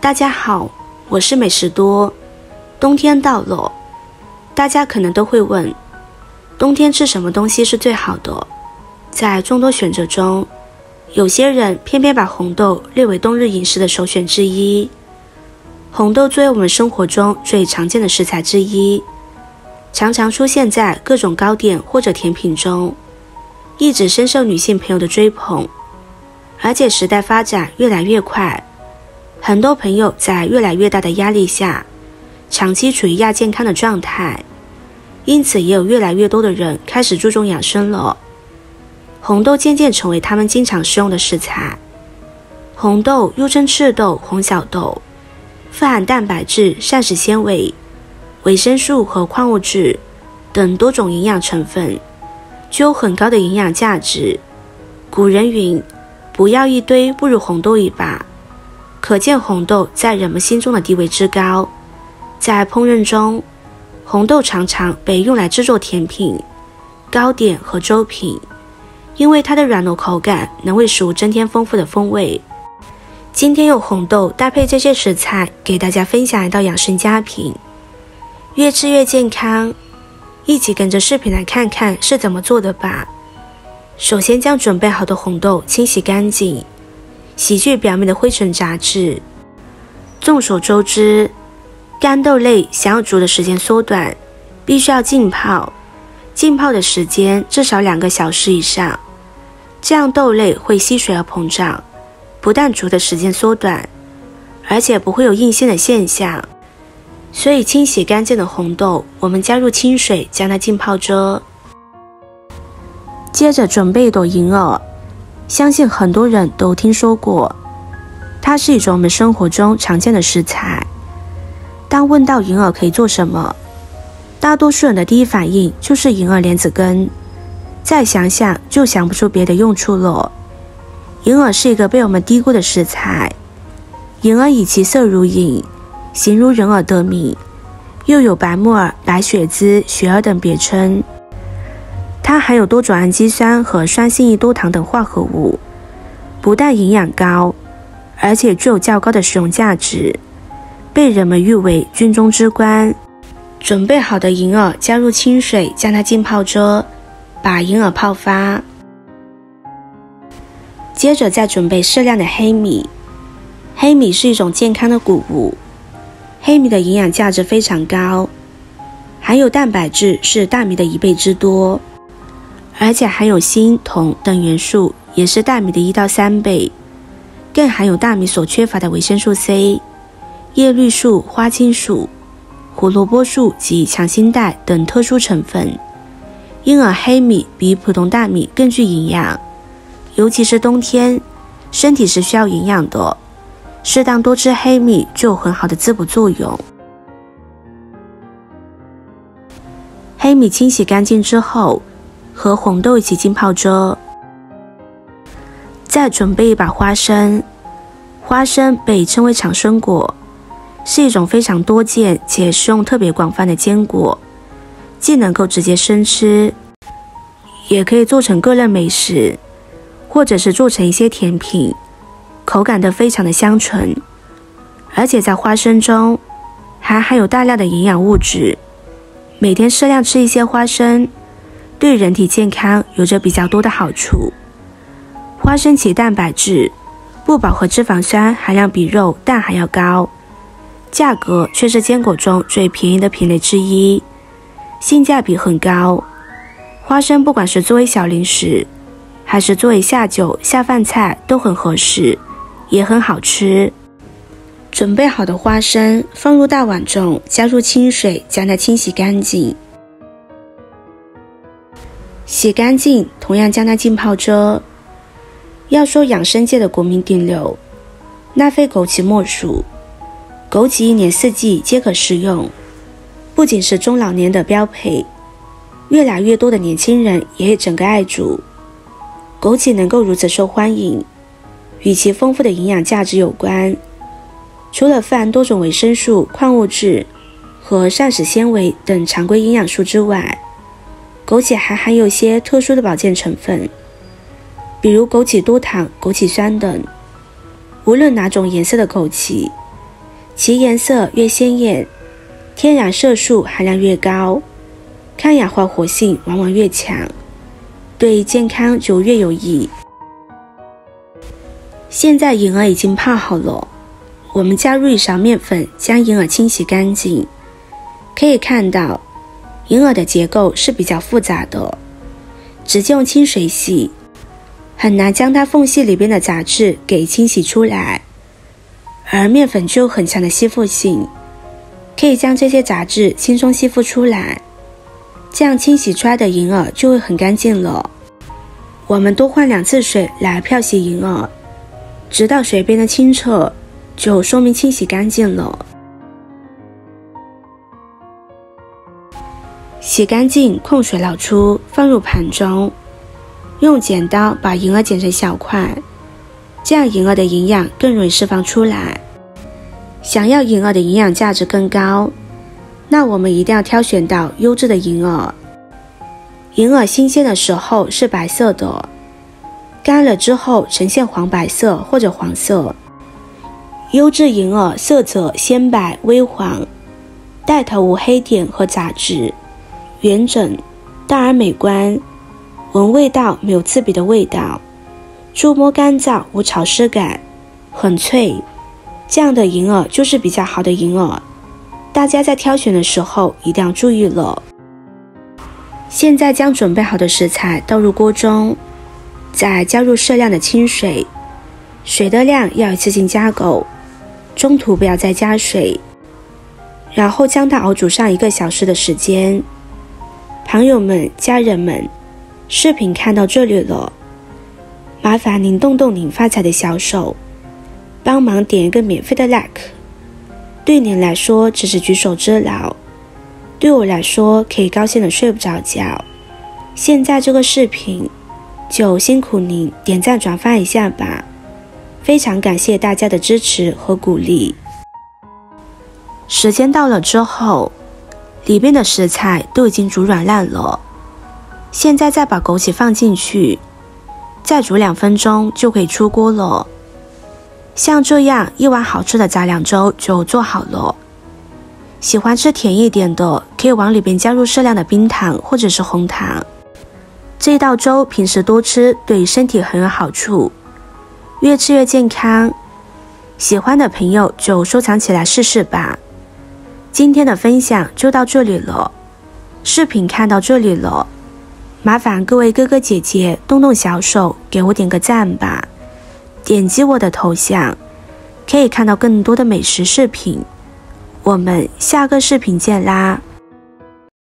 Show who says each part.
Speaker 1: 大家好，我是美食多。冬天到了，大家可能都会问，冬天吃什么东西是最好的？在众多选择中，有些人偏偏把红豆列为冬日饮食的首选之一。红豆作为我们生活中最常见的食材之一，常常出现在各种糕点或者甜品中，一直深受女性朋友的追捧。而且时代发展越来越快，很多朋友在越来越大的压力下，长期处于亚健康的状态，因此也有越来越多的人开始注重养生了。红豆渐渐成为他们经常食用的食材。红豆又称赤豆、红小豆，富含蛋白质、膳食纤维、维生素和矿物质等多种营养成分，具有很高的营养价值。古人云，不要一堆，不如红豆一把，可见红豆在人们心中的地位之高。在烹饪中，红豆常常被用来制作甜品、糕点和粥品，因为它的软糯口感能为食物增添丰富的风味。今天用红豆搭配这些食材，给大家分享一道养生佳品，越吃越健康。一起跟着视频来看看是怎么做的吧。首先将准备好的红豆清洗干净，洗去表面的灰尘杂质。众所周知，干豆类想要煮的时间缩短，必须要浸泡，浸泡的时间至少2个小时以上，这样豆类会吸水而膨胀，不但煮的时间缩短，而且不会有硬性的现象。所以清洗干净的红豆，我们加入清水将它浸泡着。接着准备一朵银耳，相信很多人都听说过，它是一种我们生活中常见的食材。当问到银耳可以做什么，大多数人的第一反应就是银耳莲子根，再想想就想不出别的用处了。银耳是一个被我们低估的食材，银耳以其色如银，形如人耳得名，又有白木耳、白血滋、雪耳等别称。它含有多种氨基酸和酸性异多糖等化合物，不但营养高，而且具有较高的食用价值，被人们誉为军中之冠。准备好的银耳加入清水将它浸泡着，把银耳泡发。接着再准备适量的黑米。黑米是一种健康的谷物，黑米的营养价值非常高，含有蛋白质是大米的1倍之多，而且含有锌、铜等元素也是大米的1到3倍，更含有大米所缺乏的维生素 C、叶绿素、花青素、胡萝卜素及强心带等特殊成分，因而黑米比普通大米更具营养。尤其是冬天，身体是需要营养的，适当多吃黑米就有很好的滋补作用。黑米清洗干净之后，和红豆一起浸泡着。再准备一把花生。花生被称为长生果，是一种非常多见且食用特别广泛的坚果，既能够直接生吃，也可以做成个人美食，或者是做成一些甜品，口感都非常的香醇。而且在花生中还含有大量的营养物质，每天适量吃一些花生，对人体健康有着比较多的好处。花生其蛋白质、不饱和脂肪酸含量比肉、蛋还要高，价格却是坚果中最便宜的品类之一，性价比很高。花生不管是作为小零食，还是作为下酒、下饭菜都很合适，也很好吃。准备好的花生放入大碗中，加入清水将它清洗干净。洗干净，同样将它浸泡着。要说养生界的国民顶流，那非枸杞莫属。枸杞1年4季皆可食用，不仅是中老年的标配，越来越多的年轻人也整个爱煮。枸杞能够如此受欢迎，与其丰富的营养价值有关。除了富含多种维生素、矿物质和膳食纤维等常规营养素之外，枸杞还含有一些特殊的保健成分，比如枸杞多糖、枸杞酸等。无论哪种颜色的枸杞，其颜色越鲜艳，天然色素含量越高，抗氧化活性往往越强，对健康就越有益。现在银耳已经泡好了，我们加入1勺面粉，将银耳清洗干净。可以看到，银耳的结构是比较复杂的，直接用清水洗，很难将它缝隙里边的杂质给清洗出来。而面粉具有很强的吸附性，可以将这些杂质轻松吸附出来，这样清洗出来的银耳就会很干净了。我们多换2次水来漂洗银耳，直到水变得清澈，就说明清洗干净了。洗干净，控水捞出，放入盘中，用剪刀把银耳剪成小块，这样银耳的营养更容易释放出来。想要银耳的营养价值更高，那我们一定要挑选到优质的银耳。银耳新鲜的时候是白色的，干了之后呈现黄白色或者黄色。优质银耳色泽鲜白微黄，带头无黑点和杂质，圆整大而美观，闻味道没有刺鼻的味道，触摸干燥无潮湿感，很脆。这样的银耳就是比较好的银耳，大家在挑选的时候一定要注意了。现在将准备好的食材倒入锅中，再加入适量的清水，水的量要一次性加够，中途不要再加水，然后将它熬煮上1个小时的时间。朋友们、家人们，视频看到这里了，麻烦您动动您发财的小手，帮忙点一个免费的 like， 对您来说只是举手之劳，对我来说可以高兴的睡不着觉。现在这个视频就辛苦您点赞转发一下吧，非常感谢大家的支持和鼓励。时间到了之后，里边的食材都已经煮软烂了，现在再把枸杞放进去，再煮2分钟就可以出锅了。像这样1碗好吃的杂粮粥就做好了。喜欢吃甜一点的，可以往里边加入适量的冰糖或者是红糖。这道粥平时多吃对身体很有好处，越吃越健康。喜欢的朋友就收藏起来试试吧。今天的分享就到这里了，视频看到这里了，麻烦各位哥哥姐姐动动小手给我点个赞吧，点击我的头像可以看到更多的美食视频。我们下个视频见啦！